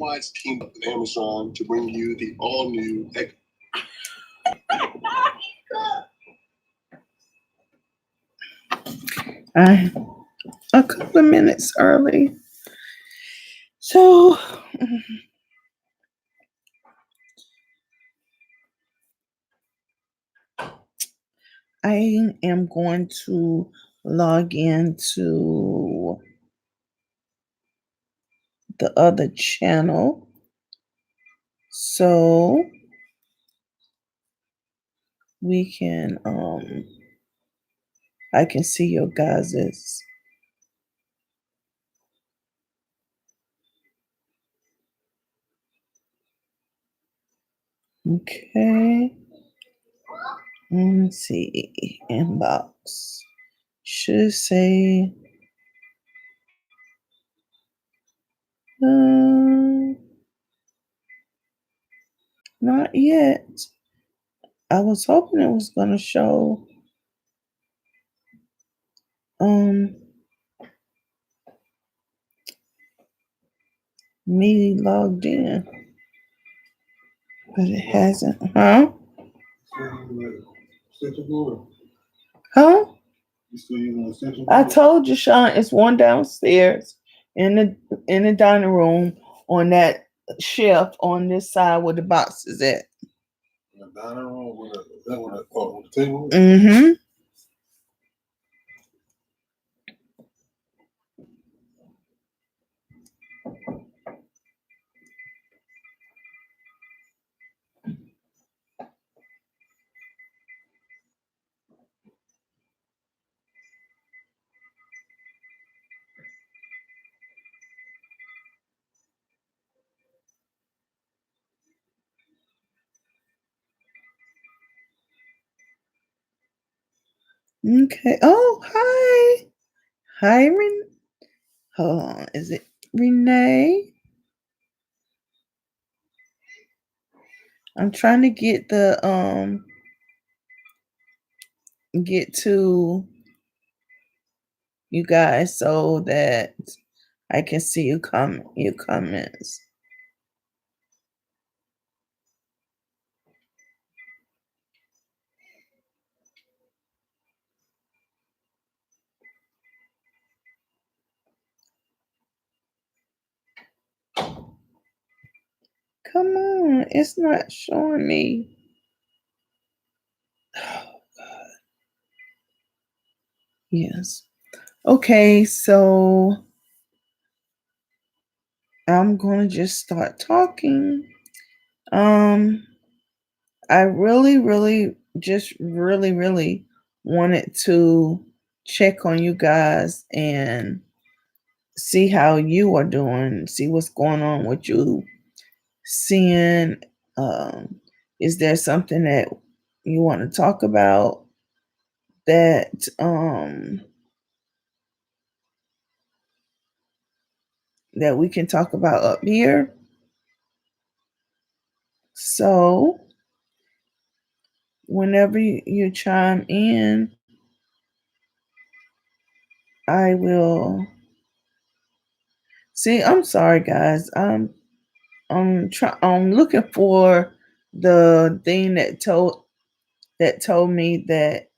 Wise teamed up with Amazon to bring you the all-new a couple of minutes early. So I am going to log into the other channel. So we can I can see your guys's okay. Let's see, inbox should say not yet. I was hoping it was gonna show me logged in, but it hasn't. Huh? Huh? I told you, Sean, it's one downstairs in the dining room on that shelf on this side where the box is at. The dining room with the table? Mm-hmm. Okay. Oh, hi. Hi, hold on. Is it Renee? I'm trying to get get to you guys so that I can see your comments. Come on, it's not showing me. Oh God. Yes. Okay, so I'm gonna just start talking. I really just really wanted to check on you guys and see how you are doing, see what's going on with you, seeing is there something that you want to talk about that that we can talk about up here. So whenever you chime in, I will see. I'm sorry, guys. I'm looking for the thing that told me that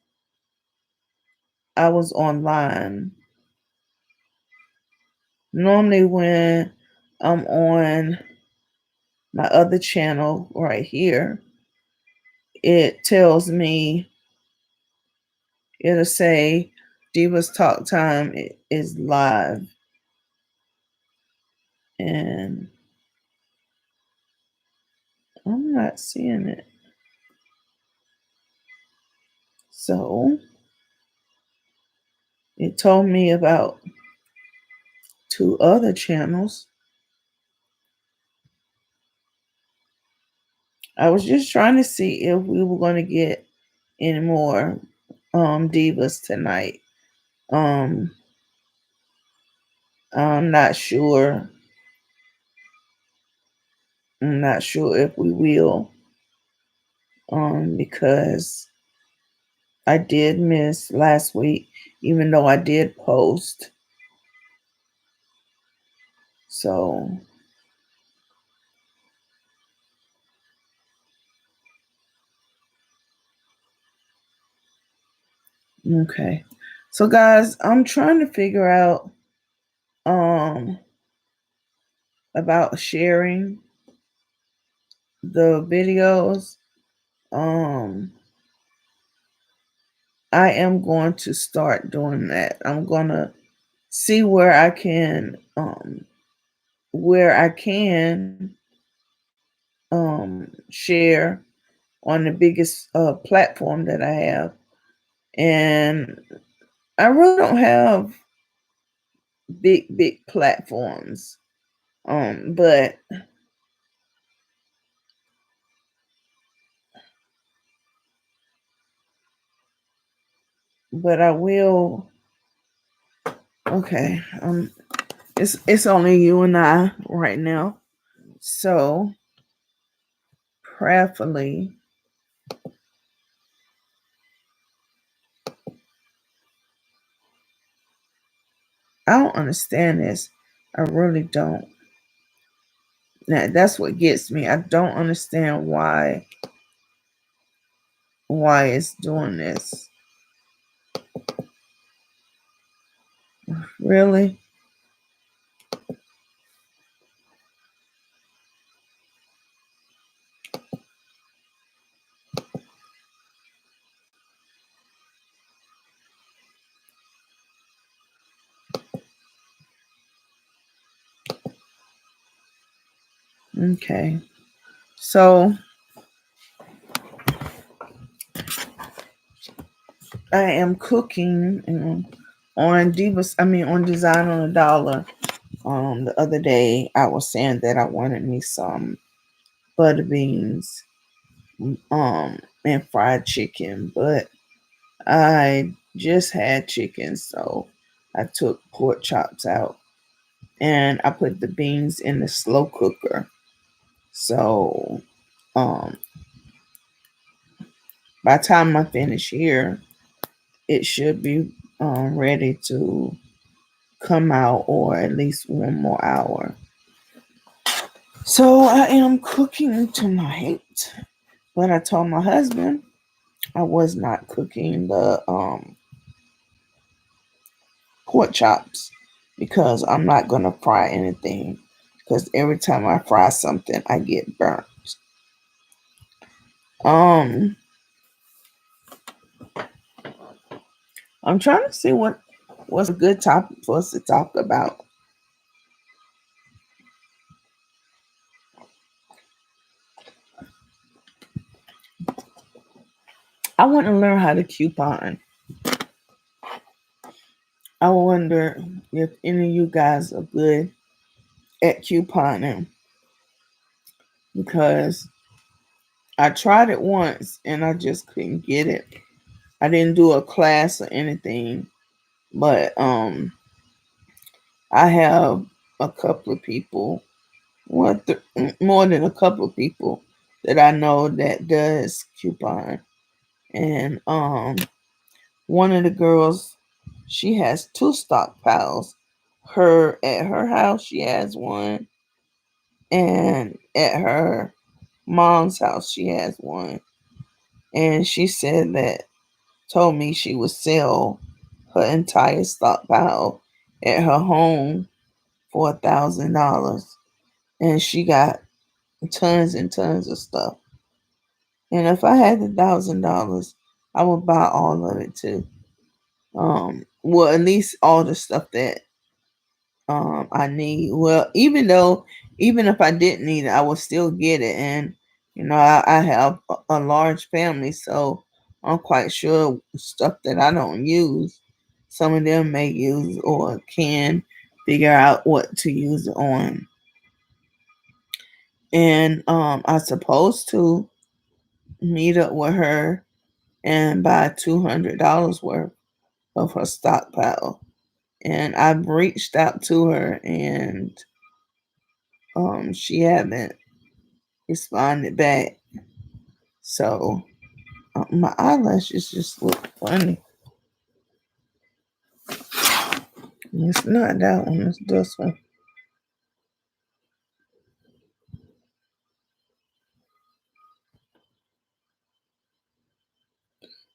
I was online. Normally, when I'm on my other channel right here, it tells me, it'll say Diva's Talk Time is live. And I'm not seeing it. So it told me about 2 other channels. I was just trying to see if we were going to get any more divas tonight. I'm not sure. I'm not sure if we will. Because I did miss last week, even though I did post. So Okay. So guys, I'm trying to figure out um about sharing the videos. Um I am going to start doing that. I'm going to see where I can share on the biggest platform that I have. And I really don't have big platforms. But I will. Okay. It's only you and I right now. So prayerfully, I don't understand this. I really don't. Now, that's what gets me. I don't understand why it's doing this. Really? Okay. So I am cooking on Divas. I mean, on Design on a Dollar. The other day I was saying that I wanted me some butter beans, and fried chicken, but I just had chicken, so I took pork chops out and I put the beans in the slow cooker. So, um, by the time I finish here, it should be ready to come out, or at least 1 more hour. So I am cooking tonight, but I told my husband I was not cooking the pork chops because I'm not gonna fry anything. Because every time I fry something, I get burnt. Um, I'm trying to see what's a good topic for us to talk about. I want to learn how to coupon. I wonder if any of you guys are good at couponing, because I tried it once and I just couldn't get it. I didn't do a class or anything, but I have a couple of people, more than a couple of people that I know that does coupon. And one of the girls, she has two stockpiles. Her at her house, she has one, and at her mom's house, she has one. And she said that told me she would sell her entire stockpile at her home for $1,000, and she got tons and tons of stuff. And if I had $1,000, I would buy all of it too. Well, at least all the stuff that I need. Well, even if I didn't need it, I would still get it. And I have a large family, so I'm quite sure stuff that I don't use, some of them may use or can figure out what to use it on. And I supposed to meet up with her and buy $200 worth of her stockpile. And I've reached out to her, and she haven't responded back. So my eyelashes just look funny. It's not that one, it's this one.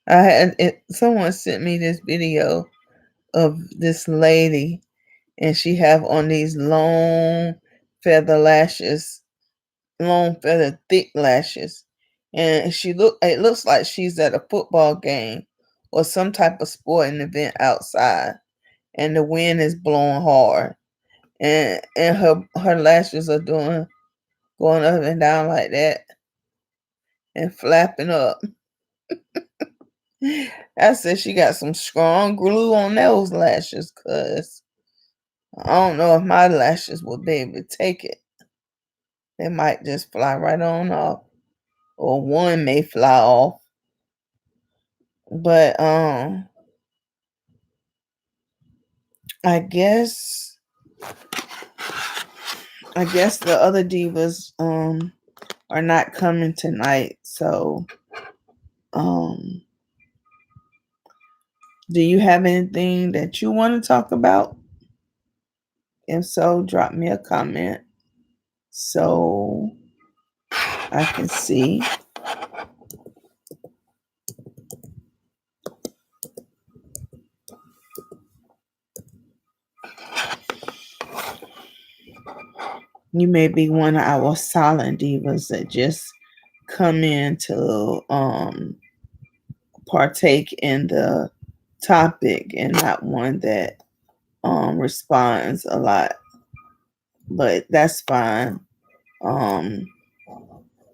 I had it. Someone sent me this video of this lady, and she have on these long feather lashes, long feather thick lashes, and it looks like she's at a football game or some type of sporting event outside, and the wind is blowing hard, and her lashes are doing going up and down like that and flapping up. I said she got some strong glue on those lashes, cause I don't know if my lashes will be able to take it. They might just fly right on off, or one may fly off. But I guess the other divas are not coming tonight. So um do you have anything that you want to talk about? If so, drop me a comment so I can see. You may be one of our silent divas that just come in to partake in the topic and not one that responds a lot. But that's fine. Um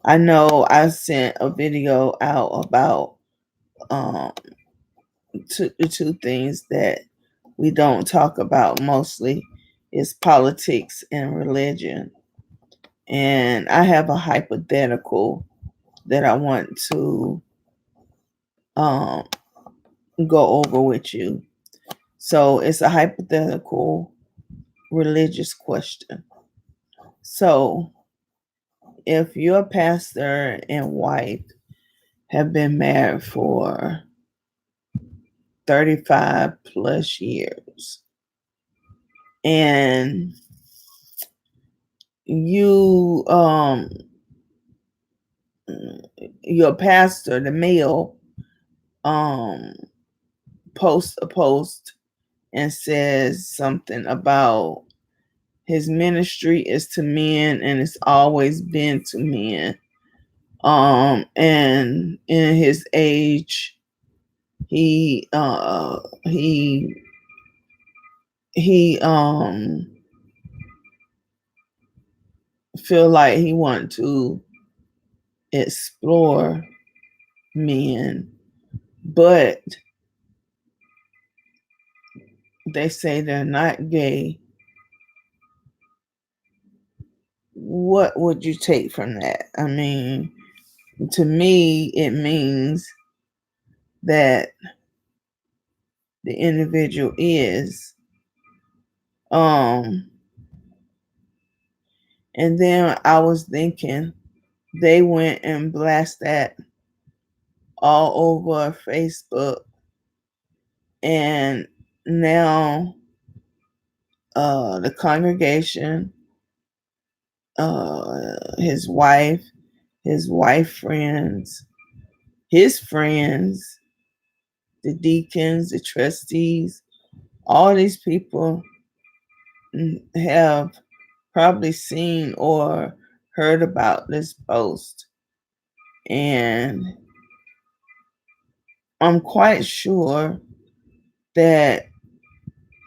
I know I sent a video out about um the two things that we don't talk about mostly is politics and religion. And I have a hypothetical that I want to um go over with you. So it's a hypothetical religious question. So if your pastor and wife have been married for 35 plus years, and you your pastor, the male, um posts a post and says something about his ministry is to men and it's always been to men. And in his age, he he feel like he want to explore men, but they say they're not gay. What would you take from that? I mean, to me, it means that the individual is. Um, and then I was thinking they went and blasted that all over Facebook, and now the congregation, his wife friends, his friends, the deacons, the trustees, all these people have probably seen or heard about this post. And I'm quite sure that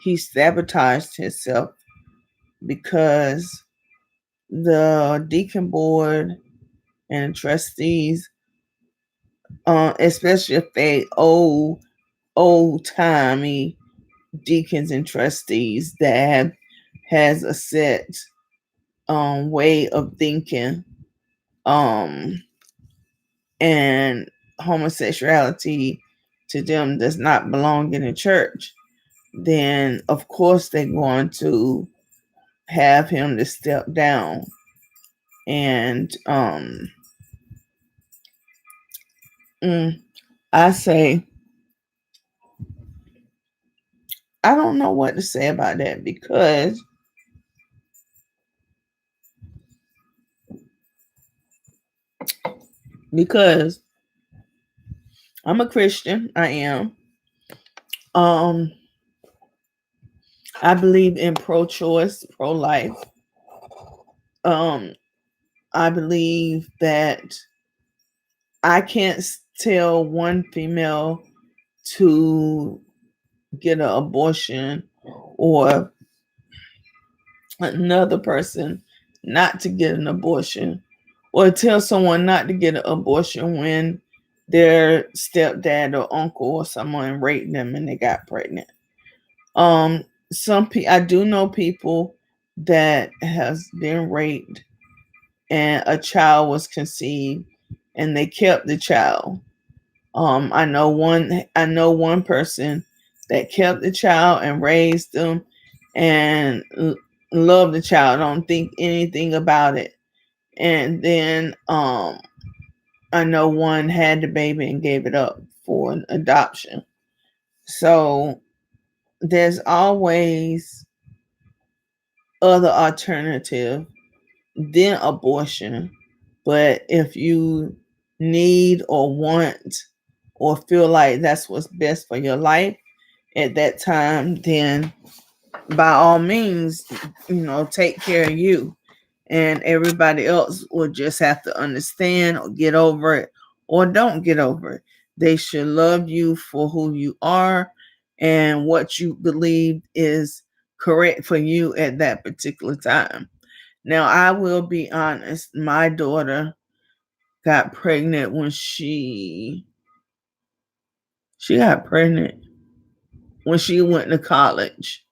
he sabotaged himself because the deacon board and trustees, especially if they old timey deacons and trustees that has a set way of thinking, um and homosexuality to them does not belong in the church, then of course they're going to have him to step down. And I say, I don't know what to say about that because I'm a Christian. I am. Um, I believe in pro-choice, pro-life. Um, I believe that I can't tell one female to get an abortion or another person not to get an abortion or tell someone not to get an abortion when their stepdad or uncle or someone raped them and they got pregnant. Um, I do know people that has been raped and a child was conceived and they kept the child. I know one person that kept the child and raised them and loved the child. Don't think anything about it. And then I know one had the baby and gave it up for an adoption. So there's always other alternative than abortion. But if you need or want or feel like that's what's best for your life at that time, then by all means, take care of you. And everybody else will just have to understand or get over it or don't get over it. They should love you for who you are and what you believe is correct for you at that particular time. Now, I will be honest, my daughter got pregnant when she got pregnant when she went to college.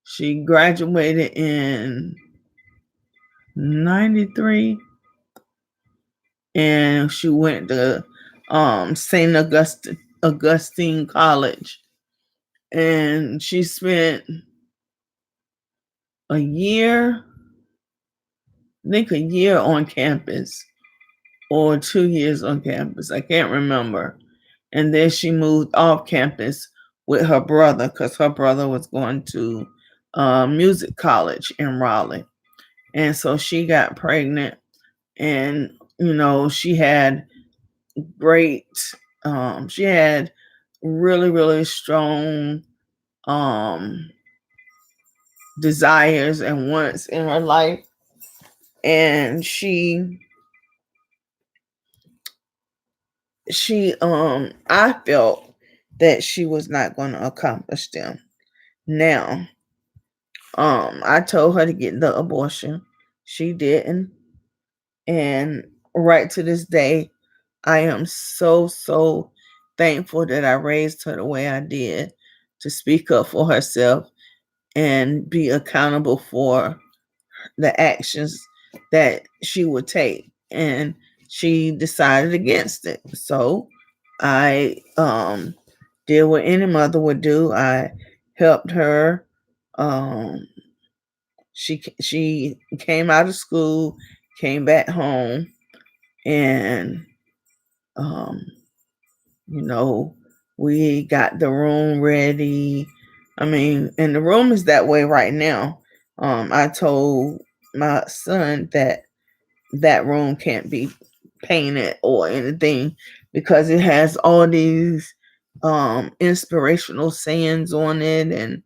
She graduated in 93 and she went to St. Augustine College and she spent a year, I think a year on campus or 2 years on campus. I can't remember. And then she moved off campus with her brother because her brother was going to music college in Raleigh. And so she got pregnant and, she had great, she had really, really strong um, desires and wants in her life. And I felt that she was not going to accomplish them. Now, I told her to get the abortion. She didn't. And right to this day, I am so, so thankful that I raised her the way I did to speak up for herself and be accountable for the actions that she would take. And she decided against it. So I did what any mother would do. I helped her. Um, she came out of school, came back home, and um, you know, we got the room ready. I mean, and the room is that way right now. I told my son that that room can't be painted or anything because it has all these inspirational sayings on it and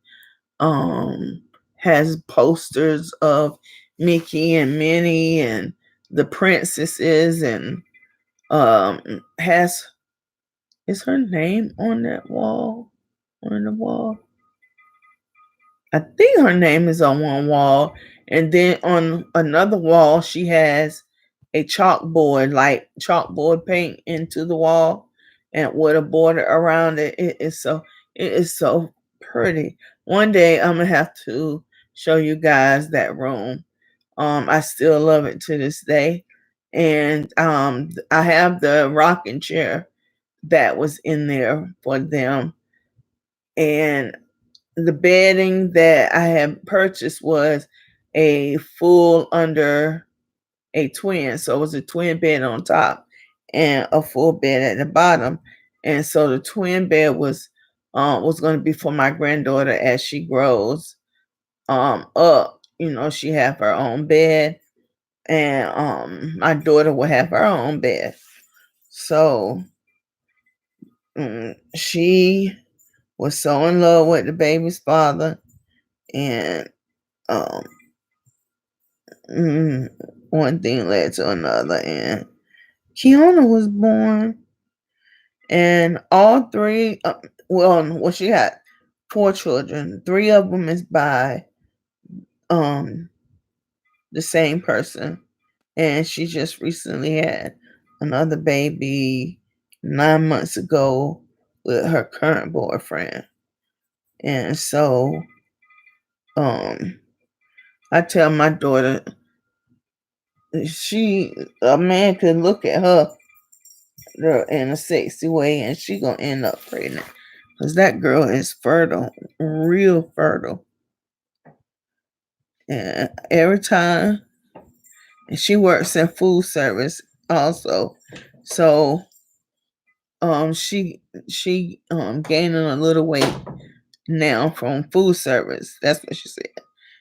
um has posters of Mickey and Minnie and the princesses and has is her name on that wall? On the wall? I think her name is on one wall. And then on another wall, she has a chalkboard, like chalkboard paint into the wall and with a border around it. It is so pretty. One day I'm gonna have to show you guys that room. I still love it to this day. And I have the rocking chair that was in there for them. And the bedding that I had purchased was a full under a twin. So it was a twin bed on top and a full bed at the bottom. And so the twin bed was going to be for my granddaughter as she grows up. She have her own bed and my daughter will have her own bed. So she was so in love with the baby's father, and um, one thing led to another, and Kiana was born, and all three. Well, she had 4 children. 3 of them is by um the same person, and she just recently had another baby 9 months ago with her current boyfriend. And so um I tell my daughter, she a man could look at her in a sexy way and she gonna end up pregnant, because that girl is fertile, real fertile. And every time, and she works in food service also, so she gaining a little weight now from food service. That's what she said.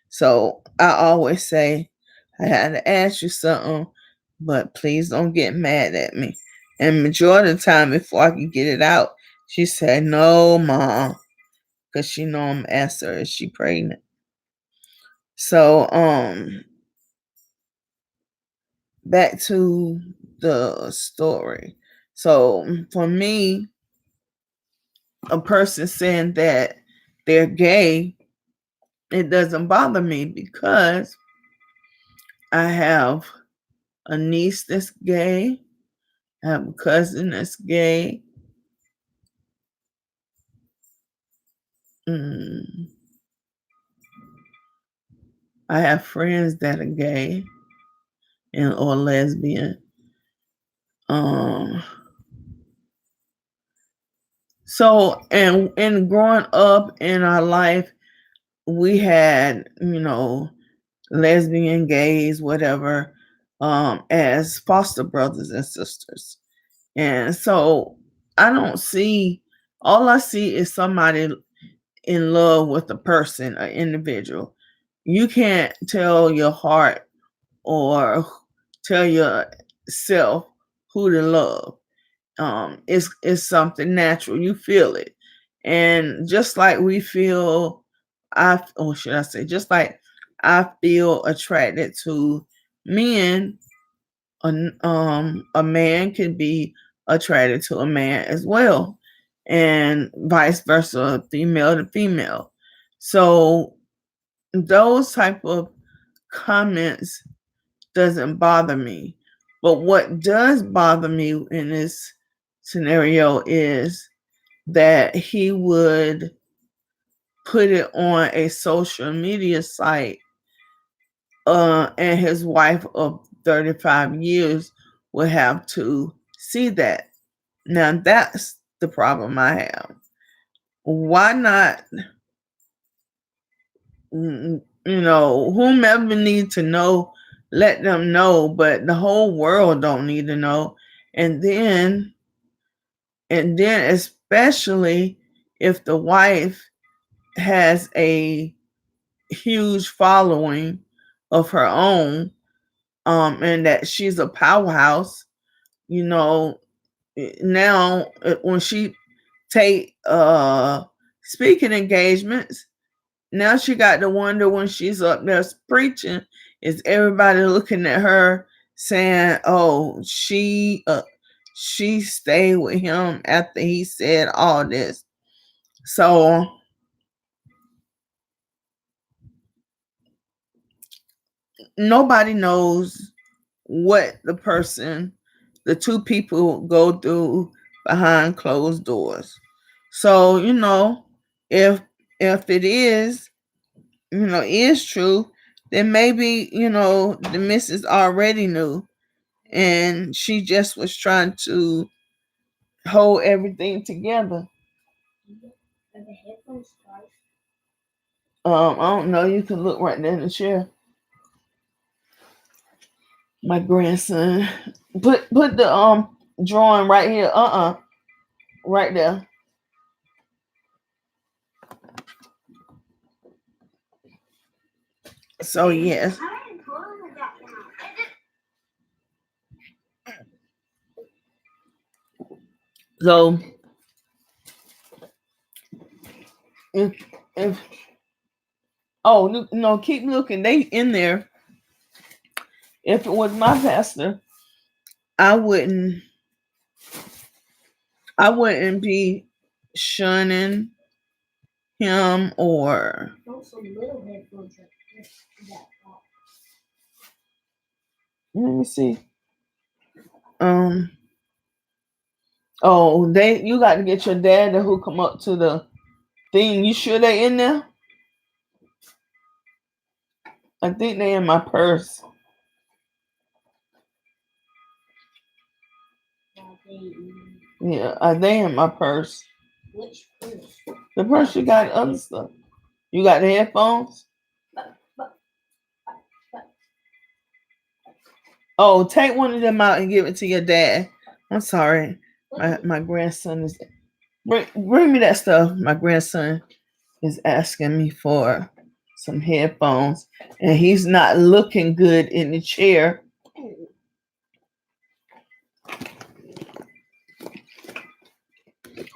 So I always say, I had to ask you something, but please don't get mad at me. And majority of the time, before I could get it out, she said, "No, mom," because she know I'm ask her, is she pregnant? So back to the story. So for me, a person saying that they're gay, it doesn't bother me, because I have a niece that's gay, I have a cousin that's gay. Mm, I have friends that are gay and or lesbian. Um, so and growing up in our life, we had, lesbian, gays, whatever, as foster brothers and sisters. And so I don't see, all I see is somebody in love with a person, an individual. You can't tell your heart or tell yourself who to love. It's something natural. You feel it. And just like we feel, or should I say, just like I feel attracted to men, a man can be attracted to a man as well, and vice versa, female to female. So those type of comments doesn't bother me. But what does bother me in this scenario is that he would put it on a social media site, and his wife of 35 years would have to see that. Now that's the problem I have. Why not, whomever needs to know, let them know, but the whole world don't need to know. And then especially if the wife has a huge following of her own, and that she's a powerhouse, you know, now when she take speaking engagements, now she got to wonder when she's up there preaching, is everybody looking at her saying, "Oh, she stayed with him after he said all this." So nobody knows what the two people go through behind closed doors. So, if it is true, then maybe, the missus already knew, and she just was trying to hold everything together. I don't know. You can look right there in the chair. My grandson, put the drawing right here. Right there. So yes. So if oh no, keep looking. They in there. If it was my pastor, I wouldn't I wouldn't be shunning him or let me see. Um oh you got to get your dad to hook him up to the thing. You sure they in there? I think they in my purse. Yeah, are they in my purse? Which purse? The purse you got other stuff. You got the headphones? Oh, take one of them out and give it to your dad. I'm sorry. My grandson is bring me that stuff. My grandson is asking me for some headphones and he's not looking good in the chair.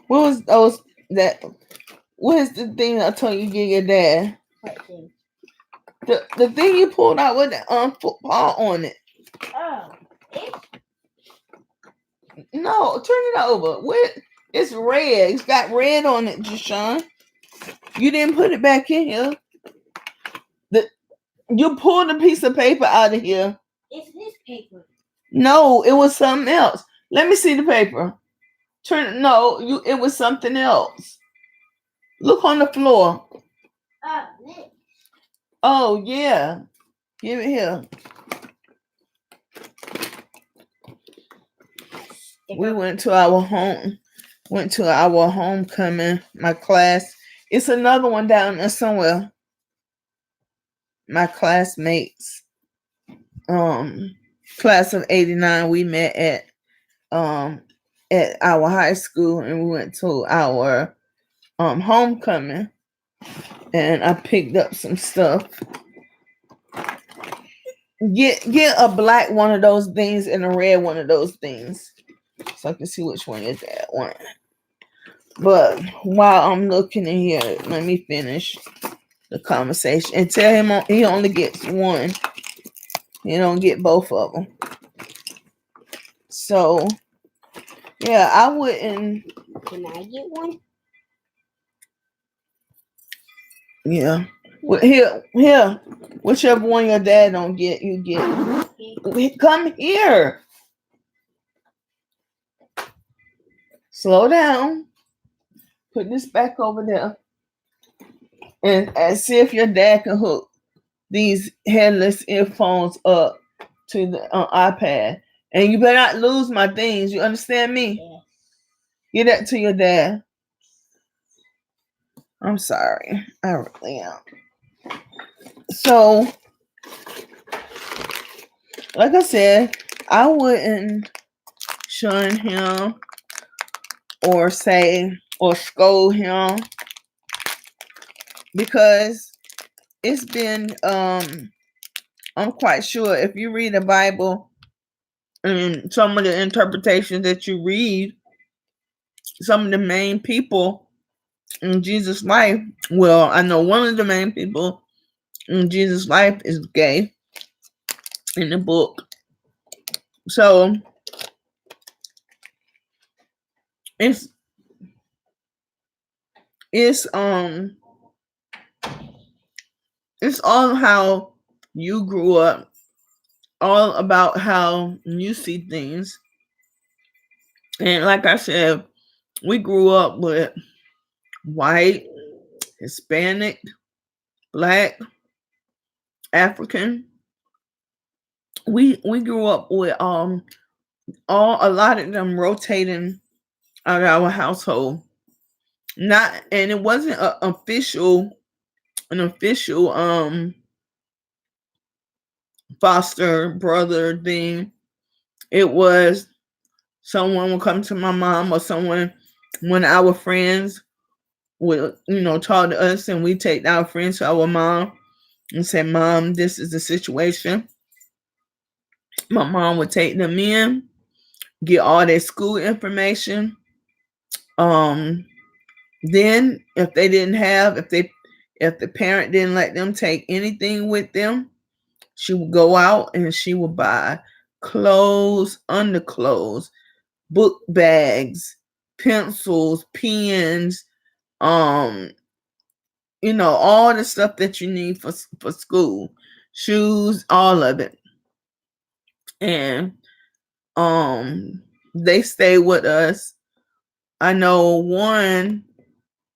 What was those that what is the thing I told you to get your dad? What thing? The thing you pulled out with the football on it. Oh, it? No, turn it over. What? It's red. It's got red on it, Jashawn. You didn't put it back in here. You pulled a piece of paper out of here. It's his paper. No, it was something else. Let me see the paper. It was something else. Look on the floor. Oh, Nick. Oh, yeah. Give it here. We went to our homecoming, my class. It's another one down there somewhere. My classmates, class of 89, we met at our high school and we went to our homecoming and I picked up some stuff. Get a black one of those things and a red one of those things so I can see which one is that one. But while I'm looking in here, let me finish the conversation and tell him he only gets one. He don't get both of them. So yeah, I wouldn't. Can I get one? Yeah. Well, here. Whichever one your dad don't get, you get. Okay. Come here. Slow down. Put this back over there. And see if your dad can hook these headless earphones up to the iPad. And you better not lose my things. You understand me? Yeah. Get that to your dad. I'm sorry. I really am. So, like I said, I wouldn't shun him or scold him because it's been I'm quite sure if you read the Bible and some of the interpretations that you read, some of the main people in Jesus' life, well, I know one of the main people in Jesus' life is gay in the book. So it's all how you grew up, all about how you see things. And like I said, we grew up with white, Hispanic, black, African. We grew up with a lot of them rotating out of our household. And it wasn't an official foster brother thing. It was someone would come to my mom or when our friends would, talk to us and we take our friends to our mom and say, Mom, this is the situation. My mom would take them in, get all their school information, Then if they didn't have, if the parent didn't let them take anything with them, she would go out and she would buy clothes, underclothes, book bags, pencils, pens, um, all the stuff that you need for school, shoes, all of it. And they stayed with us. I know one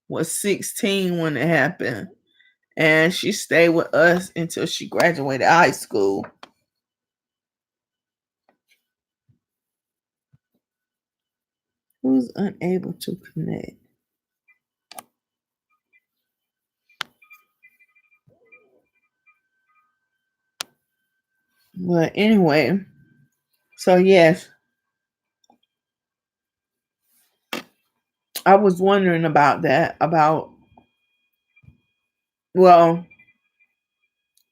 was 16 when it happened, and she stayed with us until she graduated high school. Who's unable to connect? But anyway, so yes, I was wondering about that. Well,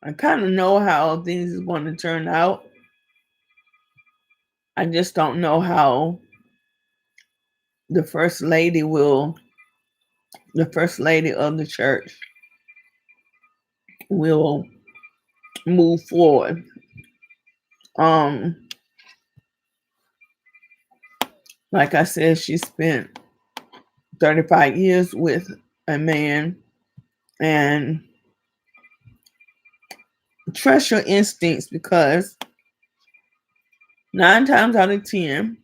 I kind of know how things is going to turn out. I just don't know how the first lady the first lady of the church will move forward. Um, like I said, she spent 35 years with a man, and trust your instincts, because 9 times out of 10,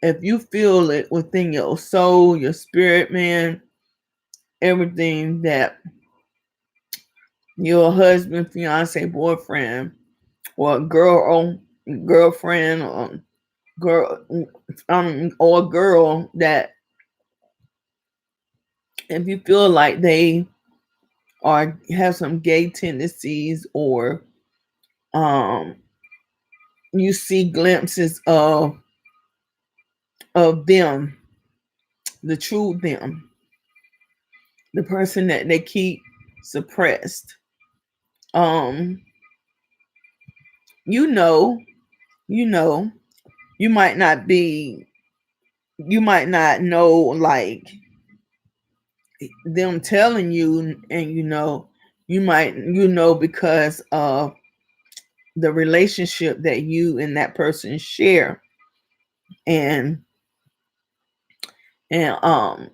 if you feel it within your soul, your spirit, man, everything, that your husband, fiance, boyfriend, or girlfriend, girl, or girl, that if you feel like they have some gay tendencies, or um you see glimpses of them, the true them, the person that they keep suppressed. Um, you know, you know, you might not be, you might not know, like, them telling you, and because of the relationship that you and that person share. And and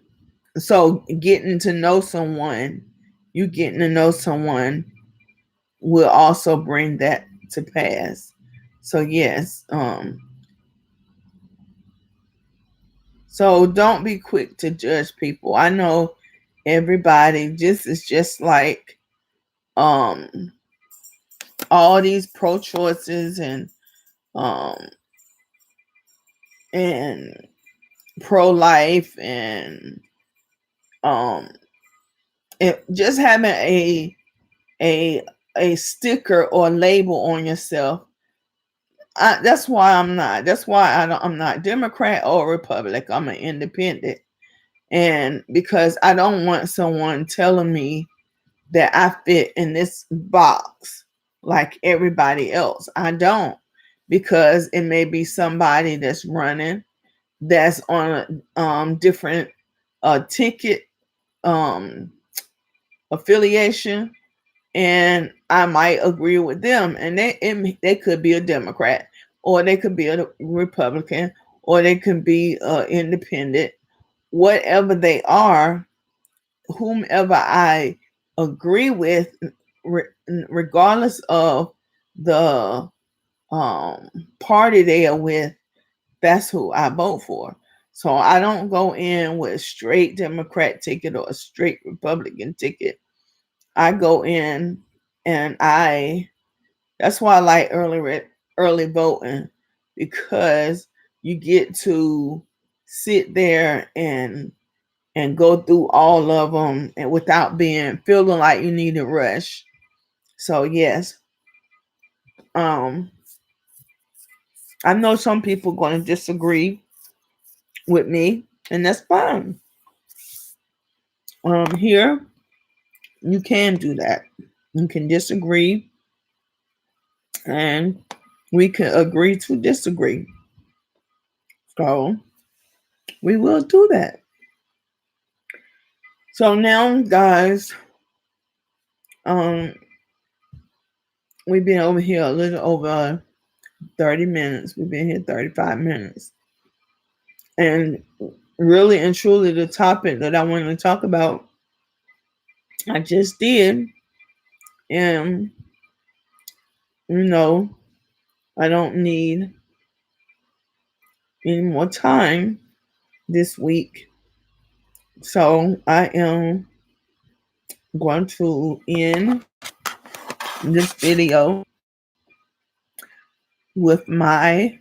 so getting to know someone will also bring that to pass. So yes, so don't be quick to judge people. I know everybody just is just like, um all these pro choices um and pro life, and um just having a a sticker or label on yourself. That's why I'm not Democrat or Republic. I'm an independent. And because I don't want someone telling me that I fit in this box like everybody else. I don't, because it may be somebody that's running, that's on a different ticket um affiliation, and I might agree with them, and they could be a Democrat, or they could be a Republican, or they could be independent. Whatever they are, whomever I agree with, regardless of the um, party they are with, that's who I vote for. So I don't go in with a straight Democrat ticket or a straight Republican ticket. I go in, and that's why I like early voting, because you get to sit there and go through all of them, and without being feeling like you need to rush. So yes, um, I know some people going to disagree with me, and that's fine. Here you can do that. You can disagree, and we can agree to disagree. So we will do that. So now, guys, um, we've been over here a little over 30 minutes. We've been here 35 minutes. And really and truly, the topic that I wanted to talk about, I just did. And, you know, I don't need any more time this week. So I am going to end this video with my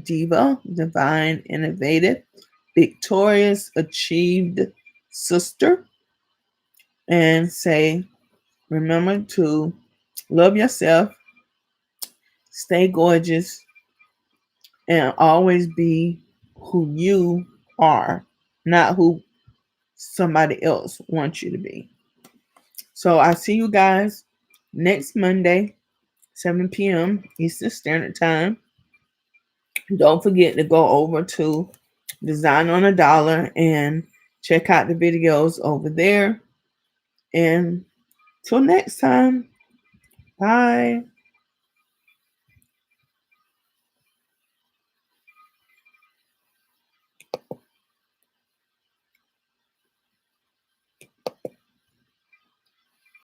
diva, divine, innovative, victorious, achieved sister, and say, remember to love yourself, stay gorgeous, and always be who you are, not who somebody else wants you to be. So I see you guys next Monday, 7 p.m. Eastern Standard Time. Don't forget to go over to Design on a Dollar and check out the videos over there. And till next time, bye.